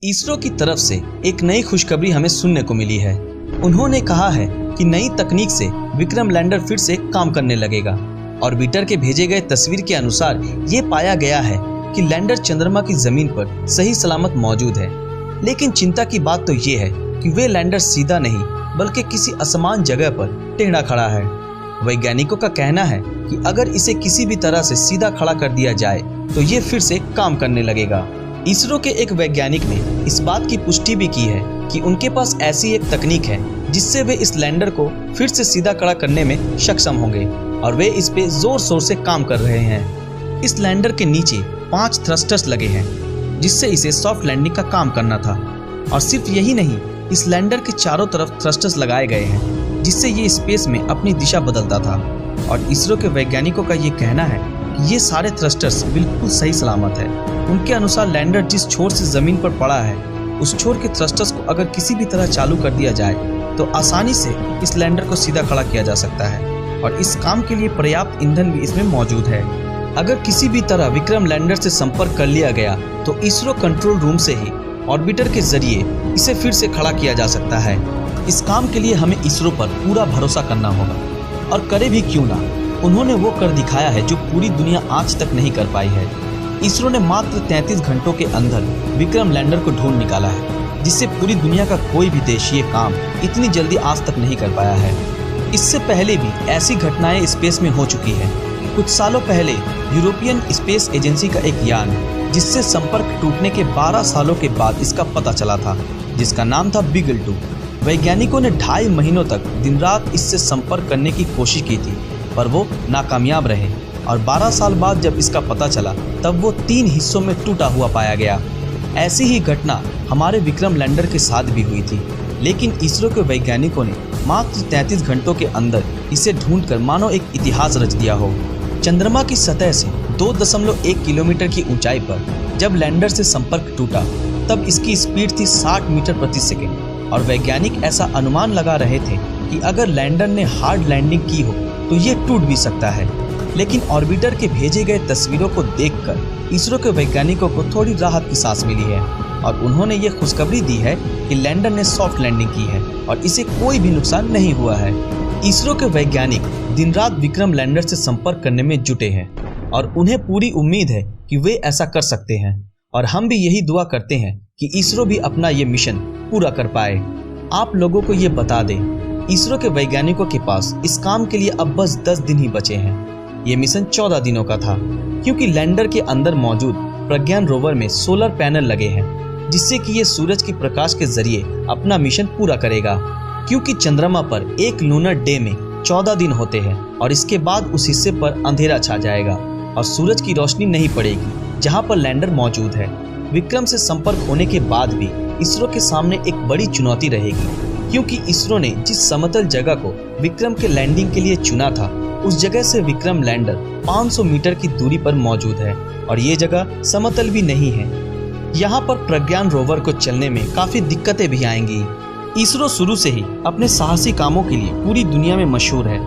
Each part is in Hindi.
इसरो की तरफ से एक नई खुशखबरी हमें सुनने को मिली है। उन्होंने कहा है कि नई तकनीक से विक्रम लैंडर फिर से काम करने लगेगा। ऑर्बिटर के भेजे गए तस्वीर के अनुसार ये पाया गया है कि लैंडर चंद्रमा की जमीन पर सही सलामत मौजूद है। लेकिन चिंता की बात तो ये है कि वे लैंडर सीधा नहीं बल्कि किसी असमान जगह पर टेढ़ा खड़ा है। वैज्ञानिकों का कहना है कि अगर इसे किसी भी तरह से सीधा खड़ा कर दिया जाए तो ये फिर से काम करने लगेगा। इसरो के एक वैज्ञानिक ने इस बात की पुष्टि भी की है कि उनके पास ऐसी एक तकनीक है जिससे वे इस लैंडर को फिर से सीधा खड़ा करने में सक्षम होंगे और वे इस पे जोर शोर से काम कर रहे हैं। इस लैंडर के नीचे 5 थ्रस्टर्स लगे हैं जिससे इसे सॉफ्ट लैंडिंग का काम करना था। और सिर्फ यही नहीं, इस लैंडर के चारों तरफ थ्रस्टर्स लगाए गए हैं जिससे ये स्पेस में अपनी दिशा बदलता था। और इसरो के वैज्ञानिकों का ये कहना है कि ये सारे थ्रस्टर्स बिल्कुल सही सलामत है। उनके अनुसार लैंडर जिस छोर से जमीन पर पड़ा है उस छोर के थ्रस्टर्स को अगर किसी भी तरह चालू कर दिया जाए तो आसानी से इस लैंडर को सीधा खड़ा किया जा सकता है और इस काम के लिए पर्याप्त ईंधन भी इसमें मौजूद है। अगर किसी भी तरह विक्रम लैंडर से संपर्क कर लिया गया तो इसरो कंट्रोल रूम से ही ऑर्बिटर के जरिए इसे फिर से खड़ा किया जा सकता है। इस काम के लिए हमें इसरो पर पूरा भरोसा करना होगा और करे भी क्यों ना, उन्होंने वो कर दिखाया है जो पूरी दुनिया आज तक नहीं कर पाई है। इसरो ने मात्र 33 घंटों के अंदर विक्रम लैंडर को ढूंढ निकाला है जिससे पूरी दुनिया का कोई भी देश ये काम इतनी जल्दी आज तक नहीं कर पाया है। इससे पहले भी ऐसी घटनाएं स्पेस में हो चुकी है। कुछ सालों पहले यूरोपियन स्पेस एजेंसी का एक यान जिससे संपर्क टूटने के 12 सालों के बाद इसका पता चला था, जिसका नाम था बीगल 2। वैज्ञानिकों ने 2.5 महीनों तक दिन रात इससे संपर्क करने की कोशिश की थी पर वो नाकामयाब रहे और 12 साल बाद जब इसका पता चला तब वो 3 हिस्सों में टूटा हुआ पाया गया। ऐसी ही घटना हमारे विक्रम लैंडर के साथ भी हुई थी, लेकिन इसरो के वैज्ञानिकों ने मात्र 33 घंटों के अंदर इसे ढूंढकर मानो एक इतिहास रच दिया हो। चंद्रमा की सतह से 2.1 किलोमीटर की ऊंचाई पर जब लैंडर से संपर्क टूटा तब इसकी स्पीड थी 60 मीटर प्रति सेकेंड और वैज्ञानिक ऐसा अनुमान लगा रहे थे कि अगर लैंडर ने हार्ड लैंडिंग की हो तो ये टूट भी सकता है। लेकिन ऑर्बिटर के भेजे गए तस्वीरों को देखकर इसरो के वैज्ञानिकों को थोड़ी राहत की सांस मिली है और उन्होंने ये खुशखबरी दी है कि लैंडर ने सॉफ्ट लैंडिंग की है और इसे कोई भी नुकसान नहीं हुआ है। इसरो के वैज्ञानिक दिन रात विक्रम लैंडर से संपर्क करने में जुटे हैं और उन्हें पूरी उम्मीद है कि वे ऐसा कर सकते हैं और हम भी यही दुआ करते हैं कि इसरो भी अपना ये मिशन पूरा कर पाए। आप लोगों को ये बता दें, इसरो के वैज्ञानिकों के पास इस काम के लिए अब बस 10 दिन ही बचे हैं। ये मिशन 14 दिनों का था क्योंकि लैंडर के अंदर मौजूद प्रज्ञान रोवर में सोलर पैनल लगे हैं जिससे कि ये सूरज के प्रकाश के जरिए अपना मिशन पूरा करेगा। क्योंकि चंद्रमा पर एक लूनर डे में 14 दिन होते हैं और इसके बाद उस हिस्से पर अंधेरा छा जाएगा और सूरज की रोशनी नहीं पड़ेगी जहाँ पर लैंडर मौजूद है। विक्रम से संपर्क होने के बाद भी इसरो के सामने एक बड़ी चुनौती रहेगी क्योंकि इसरो ने जिस समतल जगह को विक्रम के लैंडिंग के लिए चुना था उस जगह से विक्रम लैंडर 500 मीटर की दूरी पर मौजूद है और ये जगह समतल भी नहीं है। यहाँ पर प्रज्ञान रोवर को चलने में काफी दिक्कतें भी आएंगी। इसरो शुरू से ही अपने साहसी कामों के लिए पूरी दुनिया में मशहूर है।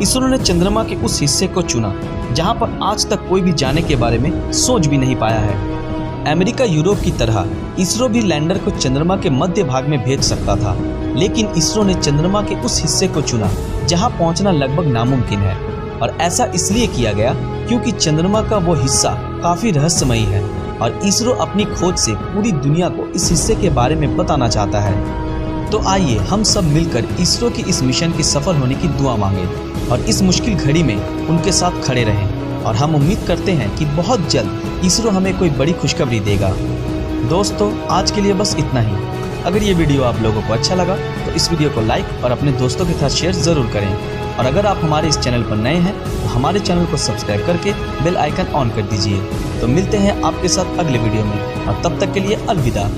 इसरो ने चंद्रमा के उस हिस्से को चुना जहाँ पर आज तक कोई भी जाने के बारे में सोच भी नहीं पाया है। अमेरिका यूरोप की तरह इसरो भी लैंडर को चंद्रमा के मध्य भाग में भेज सकता था, लेकिन इसरो ने चंद्रमा के उस हिस्से को चुना जहां पहुंचना लगभग नामुमकिन है और ऐसा इसलिए किया गया क्योंकि चंद्रमा का वो हिस्सा काफी रहस्यमयी है और इसरो अपनी खोज से पूरी दुनिया को इस हिस्से के बारे में बताना चाहता है। तो आइए हम सब मिलकर इसरो की इस मिशन के सफल होने की दुआ मांगे और इस मुश्किल घड़ी में उनके साथ खड़े रहें और हम उम्मीद करते हैं कि बहुत जल्द इसरो हमें कोई बड़ी खुशखबरी देगा। दोस्तों, आज के लिए बस इतना ही। अगर ये वीडियो आप लोगों को अच्छा लगा तो इस वीडियो को लाइक और अपने दोस्तों के साथ शेयर ज़रूर करें और अगर आप हमारे इस चैनल पर नए हैं तो हमारे चैनल को सब्सक्राइब करके बेल आइकन ऑन कर दीजिए। तो मिलते हैं आपके साथ अगले वीडियो में और तब तक के लिए अलविदा।